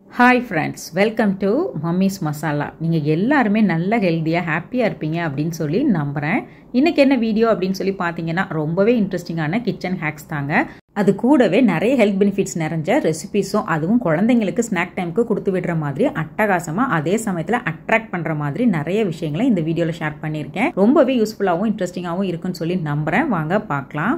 Hi friends, welcome to Mummy's Masala. நீங்கள் எல்லாருமே நல்ல ஹெல்தியாக ஹாப்பியாக இருப்பீங்க அப்படின்னு சொல்லி நம்புகிறேன். இன்றைக்கி என்ன வீடியோ அப்படின்னு சொல்லி பார்த்தீங்கன்னா ரொம்பவே இன்ட்ரெஸ்டிங்கான கிச்சன் ஹேக்ஸ் தாங்க. அது கூடவே நிறைய ஹெல்த் பெனிஃபிட்ஸ் நிறைஞ்ச ரெசிபீஸும், அதுவும் குழந்தைங்களுக்கு ஸ்நாக் டைமுக்கு கொடுத்து விடுற மாதிரி அட்டகாசமாக அதே சமயத்தில் அட்ராக்ட் பண்ணுற மாதிரி நிறைய விஷயங்களை இந்த வீடியோவில் ஷேர் பண்ணியிருக்கேன். ரொம்பவே யூஸ்ஃபுல்லாகவும் இன்ட்ரெஸ்டிங்காகவும் இருக்குன்னு சொல்லி நம்புகிறேன். வாங்க பார்க்கலாம்.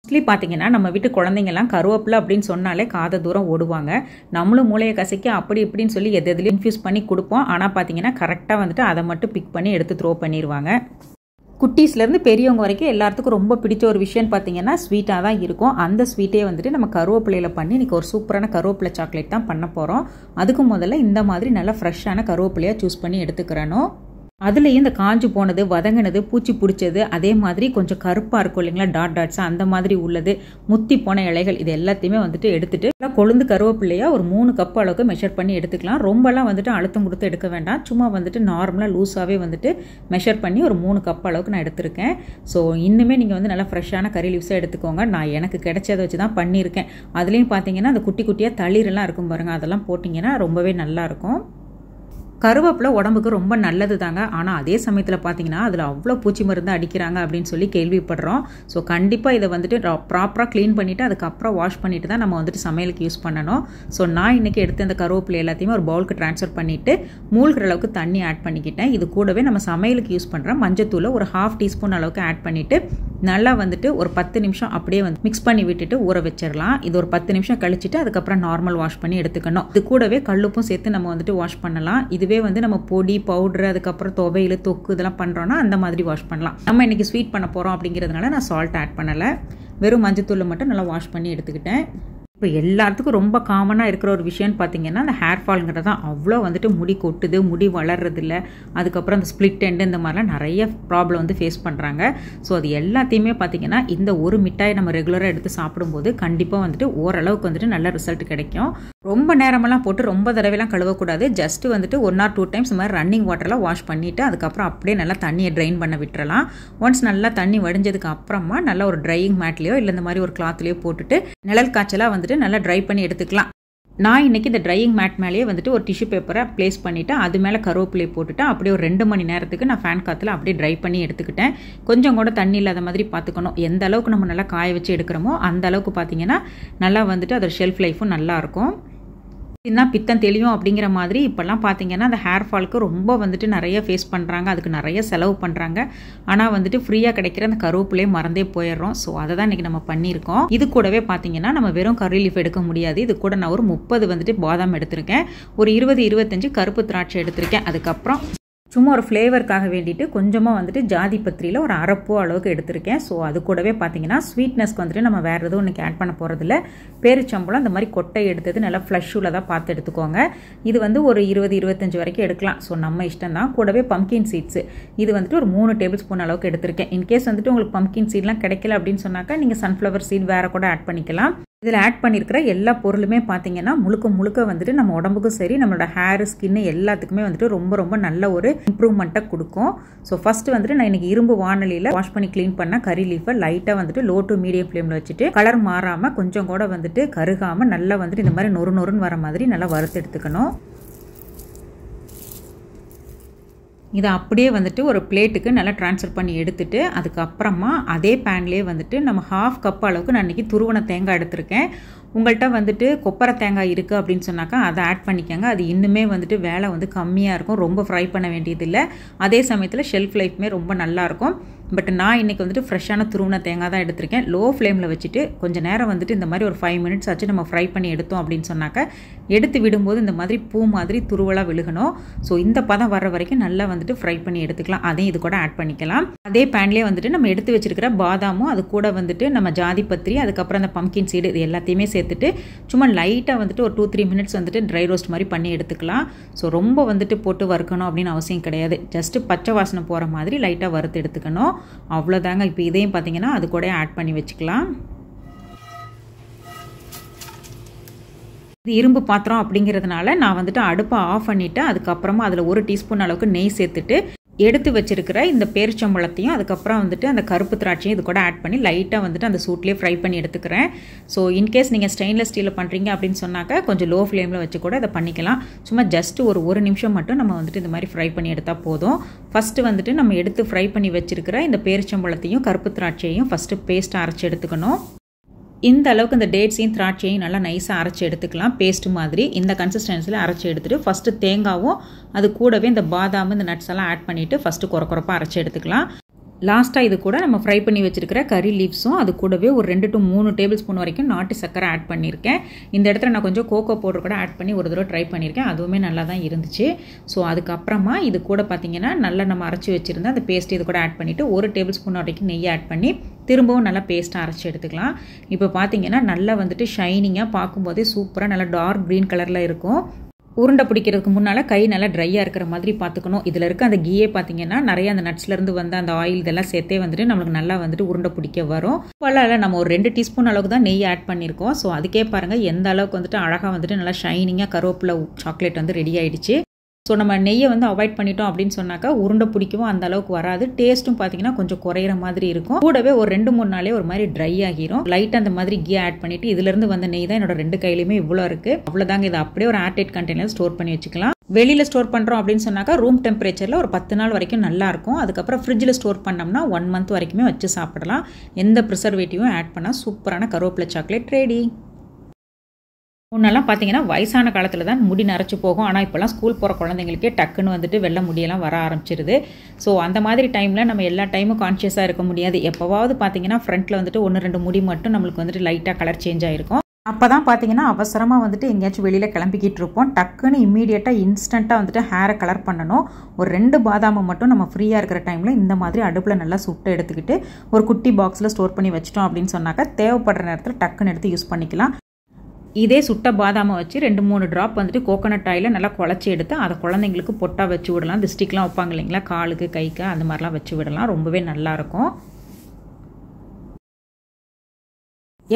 மோஸ்ட்லி பார்த்தீங்கன்னா நம்ம வீட்டு குழந்தைங்கலாம் கருவேப்பிலை அப்படின்னு சொன்னாலே காத தூரம் ஓடுவாங்க. நம்மளும் மூளையை கசக்கி அப்படி இப்படின்னு சொல்லி எதுலையும் இன்ஃபியூஸ் பண்ணி கொடுப்போம். ஆனால் பார்த்தீங்கன்னா கரெக்டாக வந்துட்டு அதை மட்டும் பிக் பண்ணி எடுத்து த்ரோ பண்ணிடுவாங்க. குட்டீஸ்லேருந்து பெரியவங்க வரைக்கும் எல்லாத்துக்கும் ரொம்ப பிடிச்ச ஒரு விஷயம் பார்த்தீங்கன்னா ஸ்வீட்டாக தான் இருக்கும். அந்த ஸ்வீட்டே வந்துட்டு நம்ம கருவேப்பிலையில் பண்ணி இன்றைக்கி ஒரு சூப்பரான கருவேப்பிலை சாக்லேட் தான் பண்ண போகிறோம். அதுக்கு முதல்ல இந்த மாதிரி நல்லா ஃப்ரெஷ்ஷான கருவேப்பிலையாக சூஸ் பண்ணி எடுத்துக்கிறணும். அதுலேயும் இந்த காஞ்சு போனது, வதங்கினது, பூச்சி பிடிச்சது, அதே மாதிரி கொஞ்சம் கருப்பாக இருக்கும் இல்லைங்களா, டாட்ஸாக அந்த மாதிரி உள்ளது, முத்தி போன இலைகள், இது எல்லாத்தையுமே வந்துட்டு எடுத்துட்டு கொழுந்து கருவேப்பிலையாக ஒரு 3 கப் அளவுக்கு மெஷர் பண்ணி எடுத்துக்கலாம். ரொம்பலாம் வந்துட்டு அழுத்தம் கொடுத்து எடுக்க வேண்டாம். சும்மா வந்துட்டு நார்மலாக லூஸாகவே வந்துட்டு மெஷர் பண்ணி ஒரு 3 கப் அளவுக்கு நான் எடுத்திருக்கேன். ஸோ இன்னுமே நீங்கள் வந்து நல்லா ஃப்ரெஷ்ஷான கறி லீவ்ஸாக எடுத்துக்கோங்க. நான் எனக்கு கிடைச்சதை வச்சு தான் பண்ணியிருக்கேன். அதுலேயும் பார்த்தீங்கன்னா அந்த குட்டி குட்டியாக தளிரெல்லாம் இருக்கும் பாருங்கள், அதெல்லாம் போட்டிங்கன்னா ரொம்பவே நல்லாயிருக்கும். கருவேப்பிலை உடம்புக்கு ரொம்ப நல்லது தாங்க. ஆனால் அதே சமயத்தில் பார்த்தீங்கன்னா அதில் அவ்வளோ பூச்சி மருந்து அடிக்கிறாங்க அப்படின்னு சொல்லி கேள்விப்படுறோம். ஸோ கண்டிப்பாக இதை வந்துட்டு ப்ராப்பராக க்ளீன் பண்ணிவிட்டு அதுக்கப்புறம் வாஷ் பண்ணிவிட்டு தான் நம்ம வந்துட்டு சமையலுக்கு யூஸ் பண்ணணும். ஸோ நான் இன்றைக்கி எடுத்த இந்த கருவேப்பிலை எல்லாத்தையுமே ஒரு பவுலுக்கு ட்ரான்ஸ்ஃபர் பண்ணிவிட்டு மூழ்கிற அளவுக்கு தண்ணி ஆட் பண்ணிக்கிட்டேன். இது கூடவே நம்ம சமையலுக்கு யூஸ் பண்ணுற மஞ்சத்தூளை ஒரு 1/2 டீஸ்பூன் அளவுக்கு ஆட் பண்ணிவிட்டு நல்லா வந்துட்டு ஒரு 10 நிமிஷம் அப்படியே வந்து மிக்ஸ் பண்ணி விட்டுட்டு ஊற வச்சிடலாம். இது ஒரு 10 நிமிஷம் கழிச்சிட்டு அதுக்கப்புறம் நார்மல் வாஷ் பண்ணி எடுத்துக்கணும். இது கூடவே கல்லுப்பும் சேர்த்து நம்ம வந்துட்டு வாஷ் பண்ணலாம். இதுவே வந்து நம்ம பொடி, பவுடர், அதுக்கப்புறம் துவையல், தொக்கு இதெல்லாம் பண்ணுறோன்னா அந்த மாதிரி வாஷ் பண்ணலாம். நம்ம இன்றைக்கி ஸ்வீட் பண்ண போகிறோம் அப்படிங்கிறதுனால நான் சால்ட் ஆட் பண்ணலை. வெறும் மஞ்சத்தூளை மட்டும் நல்லா வாஷ் பண்ணி எடுத்துக்கிட்டேன். இப்போ எல்லாத்துக்கும் ரொம்ப காமனாக இருக்கிற ஒரு விஷயம்னு பார்த்தீங்கன்னா அந்த ஹேர் ஃபால்ங்கிறது தான். அவ்வளோ வந்துட்டு முடி கொட்டுது, முடி வளர்றதில்ல, அதுக்கப்புறம் அந்த ஸ்ப்ளிட் எண்டு இந்த மாதிரிலாம் நிறைய ப்ராப்ளம் வந்து ஃபேஸ் பண்ணுறாங்க. ஸோ அது எல்லாத்தையுமே பார்த்தீங்கன்னா இந்த ஒரு மிட்டாய் நம்ம ரெகுலராக எடுத்து சாப்பிடும்போது கண்டிப்பாக வந்துட்டு ஓரளவுக்கு வந்துட்டு நல்ல ரிசல்ட் கிடைக்கும். ரொம்ப நேரமெல்லாம் போட்டு ரொம்ப தடவைலாம் கழுவக்கூடாது. ஜஸ்ட் வந்துட்டு 1 or 2 டைம்ஸ் மாதிரி ரன்னிங் வாட்டரில் வாஷ் பண்ணிவிட்டு அதுக்கப்புறம் அப்படியே நல்லா தண்ணியை ட்ரைன் பண்ண விட்டுறலாம். ஒன்ஸ் நல்லா தண்ணி வடிஞ்சதுக்கு அப்புறமா நல்லா ஒரு ட்ரையிங் மேட்லேயோ இல்லை இந்த மாதிரி ஒரு கிளாத்லேயோ போட்டுட்டு நிழல் காய்ச்சலாக வந்துட்டு நல்லா ட்ரை பண்ணி எடுத்துக்கலாம். நான் இன்றைக்கி இந்த ட்ரையிங் மேட் மேலேயே வந்துட்டு ஒரு டிஷ்யூ பேப்பரை ப்ளேஸ் பண்ணிவிட்டு அது மேலே கருவேப்பிலையை போட்டுட்டு அப்படியே ஒரு 2 மணி நேரத்துக்கு நான் ஃபேன் காற்றுல அப்படியே ட்ரை பண்ணி எடுத்துக்கிட்டேன். கொஞ்சம் கூட தண்ணி இல்லாத மாதிரி பார்த்துக்கணும். எந்த அளவுக்கு நம்ம நல்லா காய வச்சு எடுக்கிறோமோ அந்த அளவுக்கு பார்த்தீங்கன்னா நல்லா வந்துட்டு அதோட ஷெல்ஃப் லைஃபும் நல்லாயிருக்கும். இதுனா பித்தம் தெளியும் அப்படிங்கிற மாதிரி இப்போல்லாம் பார்த்தீங்கன்னா அந்த ஹேர் ஃபால்க்கு ரொம்ப வந்துட்டு நிறைய ஃபேஸ் பண்ணுறாங்க. அதுக்கு நிறைய செலவு பண்ணுறாங்க. ஆனால் வந்துட்டு ஃப்ரீயாக கிடைக்கிற அந்த கருவேப்பிலையே மறந்தே போயிடுறோம். ஸோ அதை தான் இன்றைக்கி நம்ம பண்ணியிருக்கோம். இது கூடவே பார்த்தீங்கன்னா நம்ம வெறும் கறி லீஃப் எடுக்க முடியாது. இது கூட நான் ஒரு 30 வந்துட்டு பாதாம் எடுத்திருக்கேன். ஒரு 20-25 கருப்பு திராட்சை எடுத்திருக்கேன். அதுக்கப்புறம் சும்மா ஒரு ஃப்ளேவருக்காக வேண்டிட்டு கொஞ்சமாக வந்துட்டு ஜாதி பத்திரியில் ஒரு 1/2 பூ அளவுக்கு எடுத்திருக்கேன். ஸோ அது கூடவே பார்த்தீங்கன்னா ஸ்வீட்னஸ்க்கு வந்துட்டு நம்ம வேறு எதுவும் இன்னைக்கு ஆட் பண்ண போகிறதில்ல. பேரிச்சம்பழம் இந்த மாதிரி கொட்டை எடுத்தது நல்லா ஃப்ளஷ்ஷுல தான் பார்த்து எடுத்துக்கோங்க. இது வந்து ஒரு 20-25 வரைக்கும் எடுக்கலாம். ஸோ நம்ம இஷ்டம் தான். கூடவே பம்கின் சீட்ஸு இது வந்துட்டு ஒரு 3 டேபிள் ஸ்பூன் அளவுக்கு எடுத்திருக்கேன். இன்கேஸ் வந்துட்டு உங்களுக்கு பம்கின் சீட்லாம் கிடைக்கல அப்படின்னு சொன்னாக்கா நீங்கள் சன்ஃப்ளவர் சீட் வேறு கூட ஆட் பண்ணிக்கலாம். இதில் ஆட் பண்ணியிருக்கிற எல்லா பொருளுமே பார்த்தீங்கன்னா முழுக்க வந்துட்டு நம்ம உடம்புக்கும் சரி, நம்மளோட ஹேர், ஸ்கின்னு எல்லாத்துக்குமே வந்துட்டு ரொம்ப ரொம்ப நல்ல ஒரு இம்ப்ரூவ்மெண்ட்டை கொடுக்கும். ஸோ ஃபஸ்ட்டு வந்துட்டு நான் இன்றைக்கி இரும்பு வானலியில் வாஷ் பண்ணி க்ளீன் பண்ண கறி லீஃபை லைட்டாக வந்துட்டு லோ டு மீடியம் ஃப்ளேமில் வச்சுட்டு கலர் மாறாமல் கொஞ்சம் கூட வந்துட்டு கருகாமல் நல்லா வந்துட்டு இந்த மாதிரி நொறுன்னு வர மாதிரி நல்லா வறுத்து எடுத்துக்கணும். இதை அப்படியே வந்துட்டு ஒரு பிளேட்டுக்கு நல்லா ட்ரான்ஸ்ஃபர் பண்ணி எடுத்துட்டு அதுக்கப்புறமா அதே பேன்லேயே வந்துட்டு நம்ம 1/2 கப் அளவுக்கு நான் இன்றைக்கி துருவன தேங்காய் எடுத்திருக்கேன். உங்கள்கிட்ட வந்துட்டு கொப்பரை தேங்காய் இருக்குது அப்படின்னு சொன்னாக்கா அதை ஆட் பண்ணிக்கோங்க. அது இன்னுமே வந்துட்டு வேலை வந்து கம்மியாக இருக்கும். ரொம்ப ஃப்ரை பண்ண வேண்டியதில்லை. அதே சமயத்தில் ஷெல்ஃப் லைஃப்மே ரொம்ப நல்லாயிருக்கும். பட் நான் இன்றைக்கி வந்துட்டு ஃப்ரெஷ்ஷான துருவன தேங்காய் தான் எடுத்திருக்கேன். லோ ஃப்ளேமில் வச்சுட்டு கொஞ்சம் நேரம் வந்துட்டு இந்த மாதிரி ஒரு 5 மினிட்ஸ் ஆச்சு நம்ம ஃப்ரை பண்ணி எடுத்தோம் அப்படின்னு சொன்னாக்கா எடுத்து விடும்போது இந்த மாதிரி பூ மாதிரி துருவலாக விழுகணும். ஸோ இந்த பதம் வர்ற வரைக்கும் நல்லா வந்துட்டு ஃப்ரை பண்ணி எடுத்துக்கலாம். அதையும் இது கூட ஆட் பண்ணிக்கலாம். அதே பேன்லேயே வந்துட்டு நம்ம எடுத்து வச்சிருக்கிற பாதாமும் அது கூட வந்துட்டு நம்ம ஜாதி பத்திரி, அதுக்கப்புறம் அந்த பம்கின் சீடு இது எல்லாத்தையுமே சேர்த்துட்டு சும்மா லைட்டாக வந்துட்டு ஒரு 2-3 மினிட்ஸ் வந்துட்டு ட்ரை ரோஸ்ட் மாதிரி பண்ணி எடுத்துக்கலாம். ஸோ ரொம்ப வந்துட்டு போட்டு வறுக்கணும் அப்படின்னு அவசியம் கிடையாது. ஜஸ்ட்டு பச்சை வாசனை போகிற மாதிரி லைட்டாக வறுத்து எடுத்துக்கணும். அவ்வளோதாங்க. இப்போ இதையும் பார்த்தீங்கன்னா அது கூட ஆட் பண்ணி வச்சுக்கலாம். இது இரும்பு பாத்திரம் அப்படிங்கிறதுனால நான் வந்துட்டு அடுப்பை ஆஃப் பண்ணிவிட்டு அதுக்கப்புறமா அதில் 1 டீஸ்பூன் அளவுக்கு நெய் சேர்த்துட்டு எடுத்து வச்சிருக்கிற இந்த பேரிச்சம்பழத்தையும் அதுக்கப்புறம் வந்துட்டு அந்த கருப்பு திராட்சையும் இது கூட ஆட் பண்ணி லைட்டாக வந்துட்டு அந்த சூட்லேயே ஃப்ரை பண்ணி எடுத்துக்கிறேன். ஸோ இன்கேஸ் நீங்கள் ஸ்டெயின்லெஸ் ஸ்டீலில் பண்ணுறீங்க அப்படின்னு சொன்னாக்கா கொஞ்சம் லோ ஃப்ளேமில் வச்சு கூட இதை பண்ணிக்கலாம். சும்மா ஜஸ்ட் ஒரு நிமிஷம் மட்டும் நம்ம வந்துட்டு இந்த மாதிரி ஃப்ரை பண்ணி எடுத்தால் போதும். ஃபஸ்ட்டு வந்துட்டு நம்ம எடுத்து ஃப்ரை பண்ணி வச்சிருக்கிற இந்த பேரிச்சம்பழத்தையும் கருப்பு திராட்சையும் ஃபஸ்ட்டு பேஸ்ட்டாக அரைச்சி எடுத்துக்கணும். இந்த அளவுக்கு இந்த டேட்ஸையும் திராட்சையும் நல்லா நைஸாக அரைச்சி எடுத்துக்கலாம். பேஸ்ட் மாதிரி இந்த கன்சிஸ்டன்சியில் அரைச்சி எடுத்துகிட்டு ஃபஸ்ட்டு தேங்காவும் அது கூடவே இந்த பாதாம் இந்த நட்ஸ் எல்லாம் ஆட் பண்ணிவிட்டு ஃபஸ்ட்டு குறப்பாக அரைச்சி எடுத்துக்கலாம். லாஸ்ட்டாக இது கூட நம்ம ஃப்ரை பண்ணி வச்சிருக்கிற கறி லீவ்ஸும் அது கூடவே ஒரு 2 to 3 டேபிள் ஸ்பூன் வரைக்கும் நாட்டு சக்கரை ஆட் பண்ணியிருக்கேன். இந்த இடத்துல நான் கொஞ்சம் கோகோ பவுடர் கூட ஆட் பண்ணி ஒரு தடவை ட்ரை பண்ணியிருக்கேன். அதுவுமே நல்லா தான் இருந்துச்சு. ஸோ அதுக்கப்புறமா இது கூட பார்த்தீங்கன்னா நல்லா நம்ம அரைச்சி வச்சுருந்த அந்த பேஸ்ட் இது கூட ஆட் பண்ணிவிட்டு 1 டேபிள் ஸ்பூன் வரைக்கும் நெய் ஆட் பண்ணி திரும்பவும் நல்லா பேஸ்ட்டாக அரைச்சி எடுத்துக்கலாம். இப்போ பார்த்தீங்கன்னா நல்லா வந்துட்டு ஷைனிங்காக பார்க்கும்போதே சூப்பராக நல்லா டார்க் க்ரீன் கலரில் இருக்கும். உருண்டை பிடிக்கிறதுக்கு முன்னால் கை நல்லா ட்ரையாக இருக்கிற மாதிரி பார்த்துக்கணும். இதில் இருக்க அந்த கீயே பார்த்தீங்கன்னா நிறைய அந்த நட்ஸ்லேருந்து வந்து அந்த ஆயில் இதெல்லாம் சேர்த்தே வந்துட்டு நம்மளுக்கு நல்லா வந்துட்டு உருண்டை பிடிக்க வரும். இப்போல்லாம் நம்ம ஒரு 2 டீஸ்பூன் அளவுக்கு தான் நெய் ஆட் பண்ணியிருக்கோம். ஸோ அதுக்கே பாருங்கள் எந்த அளவுக்கு வந்துட்டு அழகாக வந்துட்டு நல்லா ஷைனிங்காக கருவேப்பிலை சாக்லேட் வந்து ரெடி ஆகிடுச்சு. ஸோ நம்ம நெய்யை வந்து அவாய்ட் பண்ணிட்டோம் அப்படின்னு சொன்னாக்கா உருண்டை பிடிக்கவும் அந்த அளவுக்கு வராது. டேஸ்ட்டும் பார்த்தீங்கன்னா கொஞ்சம் குறையிற மாதிரி இருக்கும். கூடவே ஒரு 2-3 நாளே ஒரு மாதிரி ட்ரை ஆகிரும். லைட்டாக அந்த மாதிரி கீ ஆட் பண்ணிட்டு இதுலேருந்து வந்த நெய் தான் என்னோட 2 கையிலுமே இவ்வளோ இருக்குது. அவ்வளோதாங்க. இதை அப்படியே ஒரு ஏர்டைட் கண்டெய்னர் ஸ்டோர் பண்ணி வச்சுக்கலாம். வெளியில் ஸ்டோர் பண்ணுறோம் அப்படின்னு சொன்னாக்கா ரூம் டெம்பரேச்சரில் ஒரு 10 நாள் வரைக்கும் நல்லாயிருக்கும். அதுக்கப்புறம் ஃப்ரிட்ஜில் ஸ்டோர் பண்ணோம்னா 1 மந்த் வரைக்குமே வச்சு சாப்பிடலாம். எந்த ப்ரிசர்வேட்டிவும் ஆட் பண்ணால் சூப்பரான கருவேப்பிலை சாக்லேட் ரெடி. முன்னெல்லாம் பார்த்தீங்கன்னா வயசான காலத்தில் தான் முடி நரைச்சி போகும். ஆனால் இப்போலாம் ஸ்கூல் போகிற குழந்தைங்களுக்கே டக்குன்னு வந்துட்டு வெள்ளை முடியெல்லாம் வர ஆரம்பிச்சிருது. ஸோ அந்த மாதிரி டைமில் நம்ம எல்லா டைமும் கான்ஷியஸாக இருக்க முடியாது. எப்போவாவது பார்த்தீங்கன்னா ஃப்ரண்ட்டில் வந்துட்டு 1-2 முடி மட்டும் நம்மளுக்கு வந்துட்டு லைட்டாக கலர் சேஞ்ச் ஆகிருக்கும். அப்போ தான் பார்த்தீங்கன்னா அவசரமாக வந்துட்டு எங்கேயாச்சும் வெளியில் கிளம்பிக்கிட்டு இருப்போம். டக்குன்னு இம்மீடியட்டாக இன்ஸ்டண்ட்டாக வந்துட்டு ஹேரை கலர் பண்ணணும். ஒரு 2 பாதாமை மட்டும் நம்ம ஃப்ரீயாக இருக்கிற டைமில் இந்த மாதிரி அடுப்பில் நல்லா சுட்டு எடுத்துக்கிட்டு ஒரு குட்டி பாக்ஸில் ஸ்டோர் பண்ணி வச்சிட்டோம் அப்படின்னு சொன்னாக்கா தேவைப்படுற நேரத்தில் டக்குன்னு எடுத்து யூஸ் பண்ணிக்கலாம். இதே சுட்ட பாதாமை வச்சு 2-3 ட்ராப் வந்துட்டு கோகோனட் ஆயிலில் நல்லா குழச்சி எடுத்து அதை குழந்தைங்களுக்கு பொட்டா வச்சு விடலாம். இந்த ஸ்டிக்லாம் வைப்பாங்க இல்லைங்களா, காலுக்கு கைக்கு அந்த மாதிரிலாம் வச்சு விடலாம். ரொம்பவே நல்லாயிருக்கும்.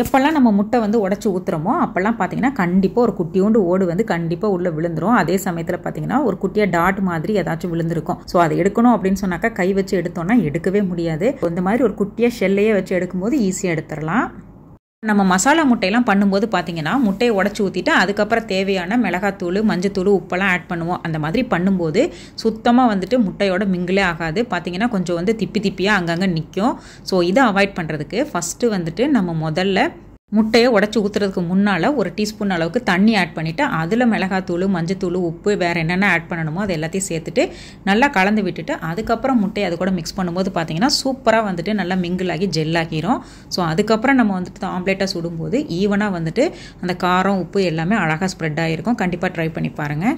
எப்போல்லாம் நம்ம முட்டை வந்து உடச்சி ஊற்றுறோமோ அப்போல்லாம் பார்த்தீங்கன்னா கண்டிப்பாக ஒரு குட்டியோண்டு ஓடு வந்து கண்டிப்பாக உள்ளே விழுந்துரும். அதே சமயத்தில் பார்த்தீங்கன்னா ஒரு குட்டியாக டாட் மாதிரி ஏதாச்சும் விழுந்திருக்கும். ஸோ அதை எடுக்கணும் அப்படின்னு சொன்னாக்கா கை வச்சு எடுத்தோன்னா எடுக்கவே முடியாது. இந்த மாதிரி ஒரு குட்டியாக ஷெல்லையே வச்சு எடுக்கும்போது ஈஸியாக எடுத்துடலாம். நம்ம மசாலா முட்டையெல்லாம் பண்ணும்போது பார்த்தீங்கன்னா முட்டையை உடச்சி ஊற்றிட்டு அதுக்கப்புறம் தேவையான மிளகாத்தூள், மஞ்சத்தூள், உப்பெல்லாம் ஆட் பண்ணுவோம். அந்த மாதிரி பண்ணும்போது சுத்தமாக வந்துட்டு முட்டையோட மிங்கிலே ஆகாது. பார்த்தீங்கன்னா கொஞ்சம் வந்து திப்பியாக அங்கங்கே நிற்கும். ஸோ இதை அவாய்ட் பண்ணுறதுக்கு ஃபஸ்ட்டு வந்துட்டு நம்ம முதல்ல முட்டையை உடச்சி ஊற்றுறதுக்கு முன்னால் 1 டீஸ்பூன் அளவுக்கு தண்ணி ஆட் பண்ணிவிட்டு அதில் மிளகாத்தூள், மஞ்சத்தூள், உப்பு வேறு என்னென்ன ஆட் பண்ணணுமோ அது எல்லாத்தையும் சேர்த்துட்டு நல்லா கலந்து விட்டுட்டு அதுக்கப்புறம் முட்டையை அது கூட மிக்ஸ் பண்ணும்போது பார்த்தீங்கன்னா சூப்பராக வந்துட்டு நல்லா மிங்கிளாகி ஜெல்லாகிரும். ஸோ அதுக்கப்புறம் நம்ம வந்துட்டு ஆம்லேட்டாக சுடும்போது ஈவனாக வந்துட்டு அந்த காரம், உப்பு எல்லாமே அழகாக ஸ்ப்ரெட் ஆகிருக்கும். கண்டிப்பாக ட்ரை பண்ணி பாருங்கள்.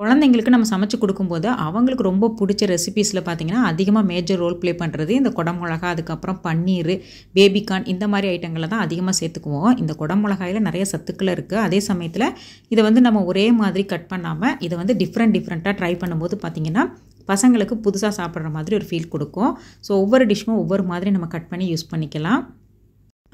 குழந்தைங்களுக்கு நம்ம சமைச்சு கொடுக்கும்போது அவங்களுக்கு ரொம்ப பிடிச்ச ரெசிபீஸில் பார்த்தீங்கன்னா அதிகமாக மேஜர் ரோல் ப்ளே பண்ணுறது இந்த குடமிளகா, அதுக்கப்புறம் பன்னீர், பேபிகார்ன் இந்த மாதிரி ஐட்டங்களை தான் அதிகமாக சேர்த்துக்குவோம். இந்த குடமிளகாயில் நிறைய சத்துக்கள் இருக்குது. அதே சமயத்தில் இதை வந்து நம்ம ஒரே மாதிரி கட் பண்ணாமல் இதை வந்து டிஃப்ரெண்ட்டாக ட்ரை பண்ணும்போது பார்த்திங்கன்னா பசங்களுக்கு புதுசாக சாப்பிட்ற மாதிரி ஒரு ஃபீல் கொடுக்கும். ஸோ ஒவ்வொரு டிஷ்ஷும் ஒவ்வொரு மாதிரி நம்ம கட் பண்ணி யூஸ் பண்ணிக்கலாம்.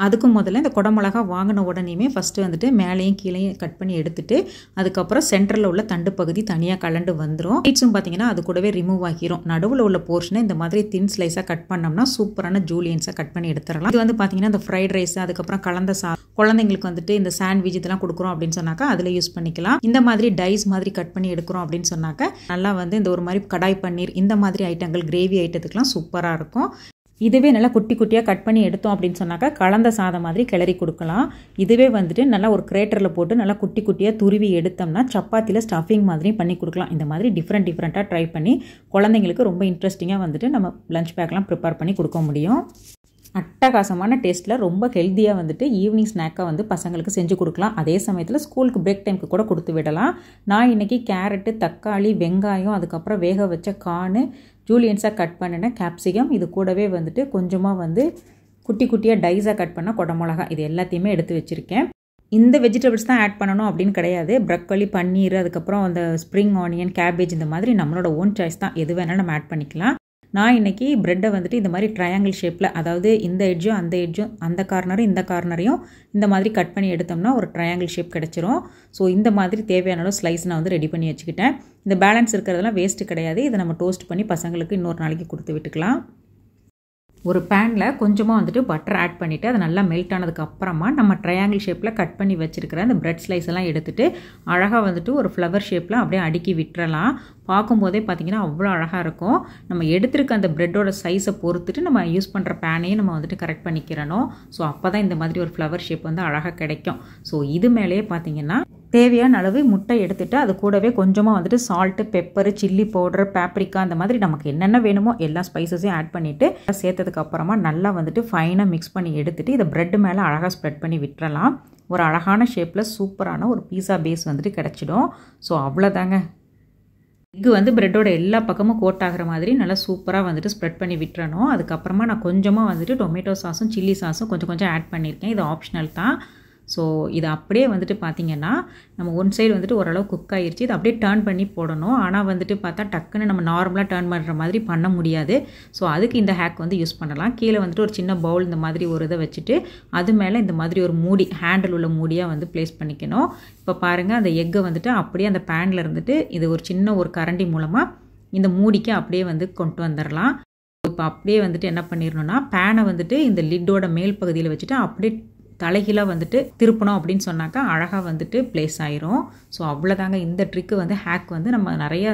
அதுக்கும் முதல்ல இந்த குடமிளகா வாங்கின உடனேயுமே ஃபஸ்ட்டு வந்துட்டு மேலேயும் கீழேயும் கட் பண்ணி எடுத்துட்டு அதுக்கப்புறம் சென்டரில் உள்ள தண்டு பகுதி தனியாக கலண்டு வந்துடும். சீட்ஸும் பார்த்தீங்கன்னா அது கூடவே ரிமூவ் ஆகிரும். நடுவில் உள்ள போர்ஷனை இந்த மாதிரி தின் ஸ்லைஸாக கட் பண்ணோம்னா சூப்பரான ஜூலியன்ஸாக கட் பண்ணி எடுத்துடலாம். இது வந்து பார்த்தீங்கன்னா இந்த ஃப்ரைட் ரைஸ், அதுக்கப்புறம் கலந்த குழந்தைங்களுக்கு வந்துட்டு இந்த சாண்ட்விச் இதெல்லாம் கொடுக்குறோம் அப்படின்னு சொன்னாக்கா அதில் யூஸ் பண்ணிக்கலாம். இந்த மாதிரி டைஸ் மாதிரி கட் பண்ணி எடுக்கிறோம் அப்படின்னு சொன்னாக்கா நல்லா வந்து இந்த ஒரு மாதிரி கடாய் பன்னீர் இந்த மாதிரி ஐட்டங்கள், கிரேவி ஐட்டத்துக்குலாம் சூப்பராக இருக்கும். இதுவே நல்லா குட்டி குட்டியாக கட் பண்ணி எடுத்தோம் அப்படின்னு சொன்னாக்கா கலந்த சாதம் மாதிரி கிளறி கொடுக்கலாம். இதுவே வந்துட்டு நல்லா ஒரு கிரேட்டரில் போட்டு நல்லா குட்டி குட்டியாக துருவி எடுத்தோம்னா சப்பாத்தியில் ஸ்டஃபிங் மாதிரியும் பண்ணி கொடுக்கலாம். இந்த மாதிரி டிஃப்ரெண்ட்டாக ட்ரை பண்ணி குழந்தைங்களுக்கு ரொம்ப இன்ட்ரெஸ்டிங்காக வந்துட்டு நம்ம லஞ்ச் பேக்லாம் ப்ரிப்பேர் பண்ணி கொடுக்க முடியும். அட்டகாசமான டேஸ்ட்டில் ரொம்ப ஹெல்த்தியாக வந்துட்டு ஈவினிங் ஸ்நாக்காக வந்து பசங்களுக்கு செஞ்சு கொடுக்கலாம். அதே சமயத்தில் ஸ்கூலுக்கு பிரேக் டைமுக்கு கூட கொடுத்து விடலாம். நான் இன்றைக்கி கேரட்டு, தக்காளி, வெங்காயம், அதுக்கப்புறம் வேக வச்ச கார்னு, ஜூலியன்ஸாக கட் பண்ணின கேப்சிகம், இது கூடவே வந்துட்டு கொஞ்சமாக வந்து குட்டி குட்டியாக டைஸாக கட் பண்ண குடமிளகா, இது எல்லாத்தையுமே எடுத்து வச்சுருக்கேன். இந்த வெஜிடபிள்ஸ் தான் ஆட் பண்ணணும் அப்படின்னு கிடையாது. ப்ரக்கோலி, பன்னீர், அதுக்கப்புறம் அந்த ஸ்ப்ரிங் ஆனியன், கேபேஜ் இந்த மாதிரி நம்மளோட ஓன் சாய்ஸ் தான். எது வேணாலும் நம்ம ஆட் பண்ணிக்கலாம். நான் இன்றைக்கி ப்ரெட்டை வந்துட்டு இந்த மாதிரி ட்ரையாங்கிள் ஷேப்பில், அதாவது இந்த எட்ஜும் அந்த எட்ஜும் அந்த கார்னரும் இந்த கார்னரையும் இந்த மாதிரி கட் பண்ணி எடுத்தோம்னா ஒரு ட்ரையாங்கிள் ஷேப் கிடச்சிரும். ஸோ இந்த மாதிரி தேவையான அளவு ஸ்லைஸ் நான் வந்து ரெடி பண்ணி வச்சுக்கிட்டேன். இந்த பேலன்ஸ் இருக்கிறதெல்லாம் வேஸ்ட்டு கிடையாது. இதை நம்ம டோஸ்ட் பண்ணி பசங்களுக்கு இன்னொரு நாளைக்கு கொடுத்து விட்டுக்கலாம். ஒரு பேனில் கொஞ்சமாக வந்துட்டு பட்டர் ஆட் பண்ணிவிட்டு அது நல்லா மெல்ட் ஆனதுக்கு அப்புறமா நம்ம ட்ரையாங்கிள் ஷேப்பில் கட் பண்ணி வச்சுருக்கிற அந்த பிரெட் ஸ்லைஸ் எல்லாம் எடுத்துகிட்டு அழகாக வந்துட்டு ஒரு ஃப்ளவர் ஷேப்பில் அப்படியே அடுக்கி விட்டுறலாம். பார்க்கும்போதே பார்த்திங்கன்னா அவ்வளோ அழகாக இருக்கும். நம்ம எடுத்துருக்க அந்த ப்ரெட்டோட சைஸை பொறுத்துட்டு நம்ம யூஸ் பண்ணுற பேனையும் நம்ம வந்துட்டு கரெக்ட் பண்ணிக்கிறணும். ஸோ அப்போ தான் இந்த மாதிரி ஒரு ஃப்ளவர் ஷேப் வந்து அழகாக கிடைக்கும். ஸோ இது மேலேயே பார்த்திங்கன்னா தேவையான அளவு முட்டை எடுத்துகிட்டு அது கூடவே கொஞ்சமாக வந்துட்டு salt, pepper, chilli powder, paprika அந்த மாதிரி நமக்கு என்னென்ன வேணுமோ எல்லா ஸ்பைசஸையும் ஆட் பண்ணிவிட்டு சேர்த்ததுக்கு அப்புறமா நல்லா வந்துட்டு ஃபைனாக மிக்ஸ் பண்ணி எடுத்துகிட்டு இதை ப்ரெட் மேலே அழகாக ஸ்ப்ரெட் பண்ணி விட்டுறலாம். ஒரு அழகான ஷேப்பில் சூப்பரான ஒரு பீஸா பேஸ் வந்துட்டு கிடச்சிடும். ஸோ அவ்வளோதாங்க. எக்கு வந்து ப்ரெட்டோட எல்லா பக்கமும் கோட் ஆகிற மாதிரி நல்லா சூப்பராக வந்துட்டு ஸ்ப்ரெட் பண்ணி விட்டுறணும். அதுக்கப்புறமா நான் கொஞ்சமாக வந்துட்டு டொமேட்டோ சாஸும் சில்லி சாஸும் கொஞ்சம் ஆட் பண்ணியிருக்கேன். இது ஆப்ஷனல் தான். ஸோ இது அப்படியே வந்துட்டு பார்த்திங்கன்னா நம்ம ஒன் சைடு வந்துட்டு ஓரளவு குக் ஆகிருச்சு. இது அப்படியே டர்ன் பண்ணி போடணும். ஆனால் வந்துட்டு பார்த்தா டக்குன்னு நம்ம நார்மலாக டர்ன் பண்ணுற மாதிரி பண்ண முடியாது. ஸோ அதுக்கு இந்த ஹேக் வந்து யூஸ் பண்ணலாம். கீழே வந்துட்டு ஒரு சின்ன பவுல் இந்த மாதிரி ஒரு இதை வச்சுட்டு அது மேலே இந்த மாதிரி ஒரு மூடி, ஹேண்டில் உள்ள மூடியாக வந்து ப்ளேஸ் பண்ணிக்கணும். இப்போ பாருங்கள், அந்த எக்கை வந்துட்டு அப்படியே அந்த பேனில் இருந்துட்டு இது ஒரு சின்ன ஒரு கரண்டி மூலமாக இந்த மூடிக்கு அப்படியே வந்து கொண்டு வந்துடலாம். இப்போ அப்படியே வந்துட்டு என்ன பண்ணிடணும்னா பேனை வந்துட்டு இந்த லிட்டோட மேல் பகுதியில் வச்சுட்டு அப்படியே தலைகீழாக வந்துட்டு திருப்பணும் அப்படின்னு சொன்னாக்கா அழகாக வந்துட்டு ப்ளேஸ் ஆயிரும். ஸோ அவ்வளோதாங்க. இந்த ட்ரிக்கு வந்து ஹேக் வந்து நம்ம நிறைய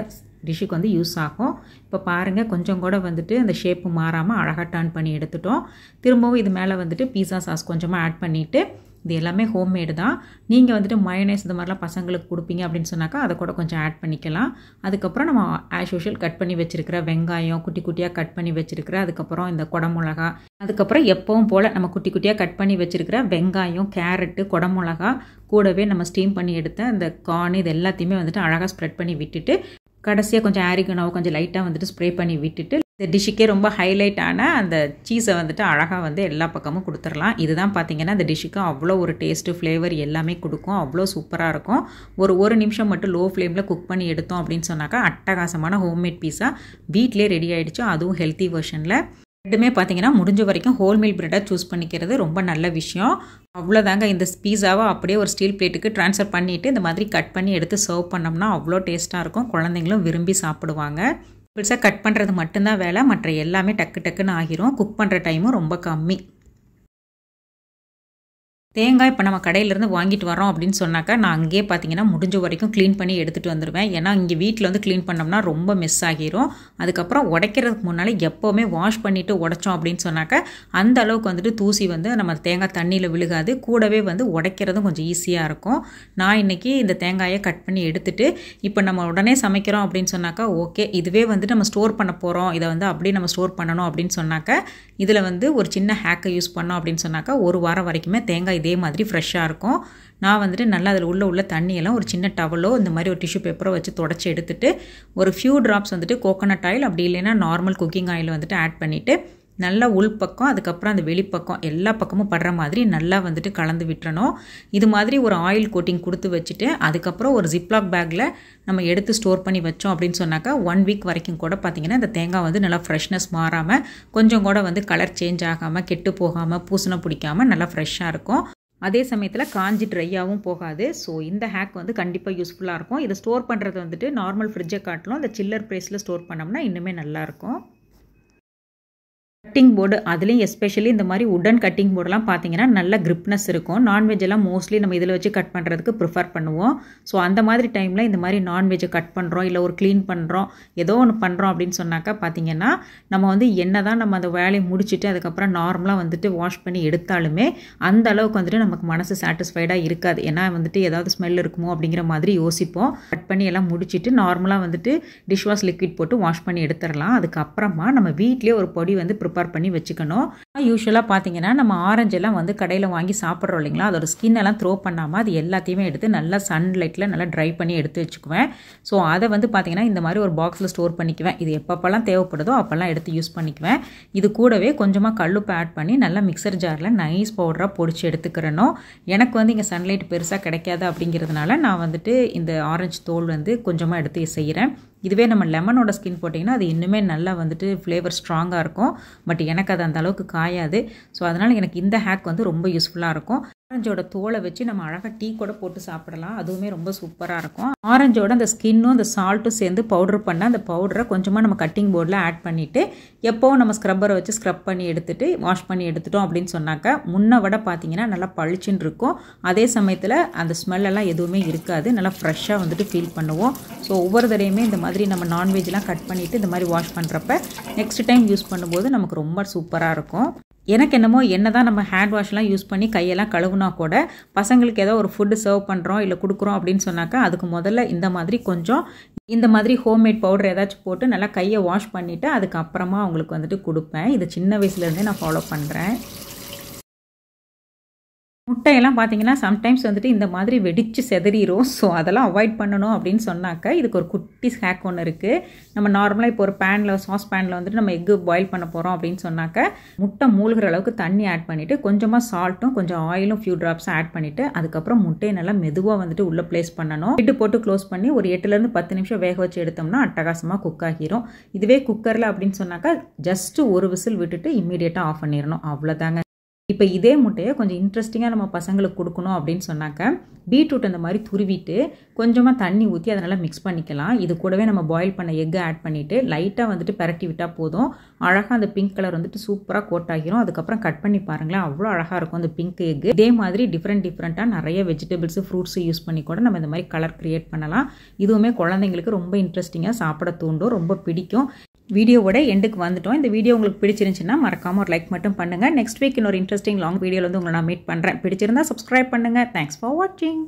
டிஷ்ஷுக்கு வந்து யூஸ் ஆகும். இப்போ பாருங்கள், கொஞ்சம் கூட வந்துட்டு அந்த ஷேப்பு மாறாமல் அழகாக டர்ன் பண்ணி எடுத்துட்டோம். திரும்பவும் இது மேலே வந்துட்டு பீஸா சாஸ் கொஞ்சமாக ஆட் பண்ணிவிட்டு இது எல்லாமே ஹோம்மேடு தான். நீங்கள் வந்துட்டு மயோனைஸ் இந்த மாதிரிலாம் பசங்களுக்கு கொடுப்பீங்க அப்படின்னு சொன்னாக்கா அதை கூட கொஞ்சம் ஆட் பண்ணிக்கலாம். அதுக்கப்புறம் நம்ம ஆஸ் யூஷுவல் கட் பண்ணி வச்சுருக்கிற வெங்காயம் குட்டி குட்டியாக கட் பண்ணி வச்சுருக்கிற, அதுக்கப்புறம் இந்த குடமிளகா, அதுக்கப்புறம் எப்பவும் போல் நம்ம குட்டி குட்டியாக கட் பண்ணி வச்சுருக்கிற வெங்காயம், கேரட்டு, குடமிளகா, கூடவே நம்ம ஸ்டீம் பண்ணி எடுத்த அந்த கார்ன் இது எல்லாத்தையுமே வந்துட்டு அழகாக ஸ்ப்ரெட் பண்ணி விட்டுட்டு கடைசியாக கொஞ்சம் ஆரிகனோவை கொஞ்சம் லைட்டாக வந்துட்டு ஸ்ப்ரே பண்ணி விட்டுட்டு இந்த டிஷ்ஷுக்கே ரொம்ப ஹைலைட்டான அந்த சீஸை வந்துட்டு அழகாக வந்து எல்லா பக்கமும் கொடுத்துடலாம். இதுதான் பார்த்திங்கன்னா இந்த டிஷ்ஷுக்கு அவ்வளோ ஒரு டேஸ்ட்டு, ஃப்ளேவர் எல்லாமே கொடுக்கும். அவ்வளோ சூப்பராக இருக்கும். ஒரு நிமிஷம் மட்டும் லோ ஃப்ளேமில் குக் பண்ணி எடுத்தோம் அப்படின்னு சொன்னாக்கா அட்டகாசமான ஹோம்மேட் பீஸா வீட்டிலே ரெடி ஆகிடுச்சு. அதுவும் ஹெல்த்தி வெர்ஷனில். ரெண்டுமே பார்த்திங்கன்னா முடிஞ்ச வரைக்கும் ஹோல்மீல் ப்ரெட்டாக சூஸ் பண்ணிக்கிறது ரொம்ப நல்ல விஷயம். அவ்வளோதாங்க. இந்த பீஸாவை அப்படியே ஒரு ஸ்டீல் பிளேட்டுக்கு ட்ரான்ஸ்ஃபர் பண்ணிவிட்டு இந்த மாதிரி கட் பண்ணி எடுத்து சர்வ் பண்ணோம்னா அவ்வளோ டேஸ்ட்டாக இருக்கும். குழந்தைங்களும் விரும்பி சாப்பிடுவாங்க. பெருசாக கட் பண்ணுறது மட்டும்தான் வேலை, மற்ற எல்லாமே டக்குன்னு ஆகிரும். குக் பண்ணுற டைமும் ரொம்ப கம்மி. தேங்காய் இப்போ நம்ம கடையிலேருந்து வாங்கிட்டு வரோம் அப்படின்னு சொன்னாக்கா நான் அங்கேயே பார்த்தீங்கன்னா முடிஞ்ச வரைக்கும் க்ளீன் பண்ணி எடுத்துகிட்டு வந்துடுவேன். ஏன்னா இங்கே வீட்டில் வந்து க்ளீன் பண்ணோம்னா ரொம்ப மிஸ் ஆகிரும். அதுக்கப்புறம் உடைக்கிறதுக்கு முன்னால் எப்போவுமே வாஷ் பண்ணிவிட்டு உடைச்சோம் அப்படின்னு சொன்னாக்கா அந்த அளவுக்கு வந்துட்டு தூசி வந்து நம்ம தேங்காய் தண்ணியில் விழுகாது. கூடவே வந்து உடைக்கிறதும் கொஞ்சம் ஈஸியாக இருக்கும். நான் இன்றைக்கி இந்த தேங்காயை கட் பண்ணி எடுத்துகிட்டு இப்போ நம்ம உடனே சமைக்கிறோம் அப்படின்னு சொன்னாக்கா ஓகே, இதுவே வந்துட்டு நம்ம ஸ்டோர் பண்ண போகிறோம், இதை வந்து அப்படியே நம்ம ஸ்டோர் பண்ணணும் அப்படின்னு சொன்னாக்கா இதில் வந்து ஒரு சின்ன ஹேக்கை யூஸ் பண்ணோம் அப்படின்னு சொன்னாக்கா ஒரு வாரம் வரைக்குமே தேங்காய் இதே மாதிரி ஃப்ரெஷ்ஷாக இருக்கும். நான் வந்துட்டு நல்லா அதில் உள்ள தண்ணியெல்லாம் ஒரு சின்ன டவலோ இந்த மாதிரி ஒரு டிஷ்யூ பேப்பரோ வச்சு தொடச்சி எடுத்துகிட்டு ஒரு ஃபியூ ட்ராப்ஸ் வந்துட்டு கோகோனட் ஆயில் அப்படி இல்லைன்னா நார்மல் குக்கிங் ஆயில் வந்துட்டு ஆட் பண்ணிவிட்டு நல்லா உள்பக்கம் அதுக்கப்புறம் அந்த வெளிப்பக்கம் எல்லா பக்கமும் படுற மாதிரி நல்லா வந்துட்டு கலந்து விட்டுறணும். இது மாதிரி ஒரு ஆயில் கோட்டிங் கொடுத்து வச்சுட்டு அதுக்கப்புறம் ஒரு ஜிப்லாக் பேக்கில் நம்ம எடுத்து ஸ்டோர் பண்ணி வச்சோம் அப்படின்னு சொன்னாக்கா 1 வீக் வரைக்கும் கூட பார்த்திங்கன்னா இந்த தேங்காய் வந்து நல்லா ஃப்ரெஷ்னஸ் மாறாமல் கொஞ்சம் கூட வந்து கலர் சேஞ்ச் ஆகாமல் கெட்டு போகாமல் பூசணம் பிடிக்காமல் நல்லா ஃப்ரெஷ்ஷாக இருக்கும். அதே சமயத்தில் காஞ்சி ட்ரையாகவும் போகாது. ஸோ இந்த ஹேக் வந்து கண்டிப்பாக யூஸ்ஃபுல்லாக இருக்கும். இதை ஸ்டோர் பண்ணுறது வந்துட்டு நார்மல் ஃப்ரிட்ஜை காட்டிலும் இந்த சில்லர் ப்ரைஸில் ஸ்டோர் பண்ணோம்னா இன்னுமே நல்லாயிருக்கும். கட்டிங் போர்டு, அதுலேயும் எஸ்பெஷலி இந்த மாதிரி உடன் கட்டிங் போர்டெலாம் பார்த்தீங்கன்னா நல்ல கிரிப்னஸ் இருக்கும். நான்வெஜ் எல்லாம் மோஸ்ட்லி நம்ம இதில் வச்சு கட் பண்ணுறதுக்கு ப்ரிஃபர் பண்ணுவோம். ஸோ அந்த மாதிரி டைமில் இந்த மாதிரி நான்வெஜ்ஜை கட் பண்ணுறோம் இல்லை ஒரு க்ளீன் பண்ணுறோம் ஏதோ ஒன்று பண்ணுறோம் அப்படின்னு சொன்னாக்கா பார்த்தீங்கன்னா நம்ம வந்து என்ன தான் நம்ம அந்த வேலையை முடிச்சுட்டு அதுக்கப்புறம் நார்மலாக வந்துட்டு வாஷ் பண்ணி எடுத்தாலுமே அந்த அளவுக்கு வந்துட்டு நமக்கு மனசு சாட்டிஸ்ஃபைடாக இருக்காது. ஏன்னா வந்துட்டு ஏதாவது ஸ்மெல் இருக்குமோ அப்படிங்கிற மாதிரி யோசிப்போம். கட் பண்ணி எல்லாம் முடிச்சுட்டு நார்மலாக வந்துட்டு டிஷ் வாஷ் லிக்விட் போட்டு வாஷ் பண்ணி எடுத்துடலாம். அதுக்கப்புறமா நம்ம வீட்லேயே ஒரு பொடி வந்து ப்ரிப்பேர் பண்ணி வச்சுக்கணும். யூஸ்வலாக பார்த்தீங்கன்னா நம்ம ஆரஞ்செல்லாம் வந்து கடையில் வாங்கி சாப்பிட்றோம் இல்லைங்களா, அதோட ஸ்கின் எல்லாம் த்ரோ பண்ணாமல் அது எல்லாத்தையுமே எடுத்து நல்லா சன்லைட்டில் நல்லா ட்ரை பண்ணி எடுத்து வச்சுக்குவேன். ஸோ அதை வந்து பார்த்தீங்கன்னா இந்த மாதிரி ஒரு பாக்ஸில் ஸ்டோர் பண்ணிக்குவேன். இது எப்பப்பெல்லாம் தேவைப்படுதோ அப்போல்லாம் எடுத்து யூஸ் பண்ணிக்குவேன். இது கூடவே கொஞ்சமாக கல்லுப்பு ஆட் பண்ணி நல்லா மிக்சர் ஜாரில் நைஸ் பவுடராக பொடிச்சு எடுத்துக்கிறணும். எனக்கு வந்து இங்கே சன்லைட் பெருசாக கிடைக்காது அப்படிங்கிறதுனால நான் வந்துட்டு இந்த ஆரஞ்சு தோல் வந்து கொஞ்சமாக எடுத்து செய்கிறேன். இதுவே நம்ம லெமனோட ஸ்கின் போட்டிங்கன்னா அது இன்னுமே நல்லா வந்துட்டு ஃப்ளேவர் ஸ்ட்ராங்காக இருக்கும். பட் எனக்கு அது அந்த அளவுக்கு காயாது. ஸோ அதனால் எனக்கு இந்த ஹேக் வந்து ரொம்ப யூஸ்ஃபுல்லாக இருக்கும். ஆரஞ்சோட தோலை வச்சு நம்ம அழகாக டீ கூட போட்டு சாப்பிடலாம். அதுவுமே ரொம்ப சூப்பராக இருக்கும். ஆரஞ்சோட அந்த ஸ்கின்னும் அந்த சால்ட்டும் சேர்ந்து பவுடர் பண்ண அந்த பவுடரை கொஞ்சமாக நம்ம கட்டிங் போர்டில் ஆட் பண்ணிவிட்டு எப்போவும் நம்ம ஸ்க்ரப்பரை வச்சு ஸ்க்ரப் பண்ணி எடுத்துகிட்டு வாஷ் பண்ணி எடுத்துட்டோம் அப்படின்னு சொன்னாக்கா முன்ன விட பார்த்தீங்கன்னா நல்லா பளிச்சுன்னு இருக்கும். அதே சமயத்தில் அந்த ஸ்மெல்லெல்லாம் எதுவுமே இருக்காது. நல்லா ஃப்ரெஷ்ஷாக வந்துட்டு ஃபீல் பண்ணுவோம். ஸோ ஒவ்வொரு தடையுமே இந்த மாதிரி நம்ம நான்வெஜ்லாம் கட் பண்ணிவிட்டு இந்த மாதிரி வாஷ் பண்ணுறப்ப நெக்ஸ்ட் டைம் யூஸ் பண்ணும்போது நமக்கு ரொம்ப சூப்பராக இருக்கும். எனக்கு என்னமோ என்ன தான் நம்ம ஹேண்ட் வாஷ்லாம் யூஸ் பண்ணி கையெல்லாம் கழுவுனா கூட பசங்களுக்கு ஏதோ ஒரு ஃபுட்டு சர்வ் பண்ணுறோம் இல்லை கொடுக்குறோம் அப்படின்னு சொன்னாக்கா அதுக்கு முதல்ல இந்த மாதிரி ஹோம்மேட் பவுடர் ஏதாச்சும் போட்டு நல்லா கையை வாஷ் பண்ணிவிட்டு அதுக்கப்புறமா அவங்களுக்கு வந்துட்டு கொடுப்பேன். இது சின்ன வயசுலேருந்தே நான் ஃபாலோ பண்ணுறேன். முட்டையெல்லாம் பார்த்தீங்கன்னா சம்டைம்ஸ் வந்துட்டு இந்த மாதிரி வெடித்து செதறிடும். ஸோ அதெல்லாம் அவாய்ட் பண்ணணும் அப்படின்னு சொன்னாக்கா இதுக்கு ஒரு குட்டி ஹேக் ஒன்று இருக்குது. நம்ம நார்மலாக இப்போ ஒரு சாஸ் பேனில் வந்துட்டு நம்ம எக்கு பாயில் பண்ண போகிறோம் அப்படின்னு சொன்னாக்கா முட்டை மூழ்கிற அளவுக்கு தண்ணி ஆட் பண்ணிவிட்டு கொஞ்சமாக சால்ட்டும் கொஞ்சம் ஆயிலும் ஃபியூ ட்ராப்ஸும் ஆட் பண்ணிவிட்டு அதுக்கப்புறம் முட்டையை நல்லா மெதுவாக வந்துட்டு உள்ளே ப்ளேஸ் பண்ணணும். லிட்டு போட்டு க்ளோஸ் பண்ணி ஒரு 8லேருந்து 10 நிமிஷம் வேக வச்சு எடுத்தோம்னா அட்டகாசமாக குக் ஆகிரும். இதுவே குக்கரில் அப்படின்னு சொன்னாக்கா ஜஸ்ட்டு ஒரு விசில் விட்டுட்டு இம்மீடியட்டாக ஆஃப் பண்ணிடணும். அவ்வளோதாங்க. இப்போ இதே முட்டையை கொஞ்சம் இன்ட்ரெஸ்டிங்காக நம்ம பசங்களுக்கு கொடுக்கணும் அப்படின்னு சொன்னாக்க பீட்ரூட் அந்த மாதிரி துருவிட்டு கொஞ்சமாக தண்ணி ஊற்றி அதை நல்லா மிக்ஸ் பண்ணிக்கலாம். இது கூடவே நம்ம பாயில் பண்ண எக்கு ஆட் பண்ணிவிட்டு லைட்டாக வந்துட்டு பரட்டி விட்டால் போதும். அழகாக அந்த பிங்க் கலர் வந்துட்டு சூப்பராக கோட் ஆகிரும். அதுக்கப்புறம் கட் பண்ணி பாருங்களேன், அவ்வளோ அழகாக இருக்கும் அந்த பிங்க் எக்கு. இதே மாதிரி டிஃப்ரெண்ட்டாக நிறைய வெஜிடபிள்ஸு ஃப்ரூட்ஸு யூஸ் பண்ணி கூட நம்ம இந்த மாதிரி கலர் க்ரியேட் பண்ணலாம். இதுவுமே குழந்தைங்களுக்கு ரொம்ப இன்ட்ரெஸ்டிங்காக சாப்பிட தூண்டும், ரொம்ப பிடிக்கும். வீடியோவோட எண்டுக்கு வந்துட்டோம். இந்த வீடியோ உங்களுக்கு பிடிச்சிருந்துச்சுன்னா மறக்காமல் ஒரு லைக் மட்டும் பண்ணுங்கள். நெக்ஸ்ட் வீக் இன்னொரு இன்ட்ரெஸ்டிங் லாங் வீடியோவில் வந்து உங்களை நான் மீட் பண்ணுறேன். பிடிச்சிருந்தா சப்ஸ்கிரைப் பண்ணுங்கள். தேங்க்ஸ் ஃபார் வாட்சிங்.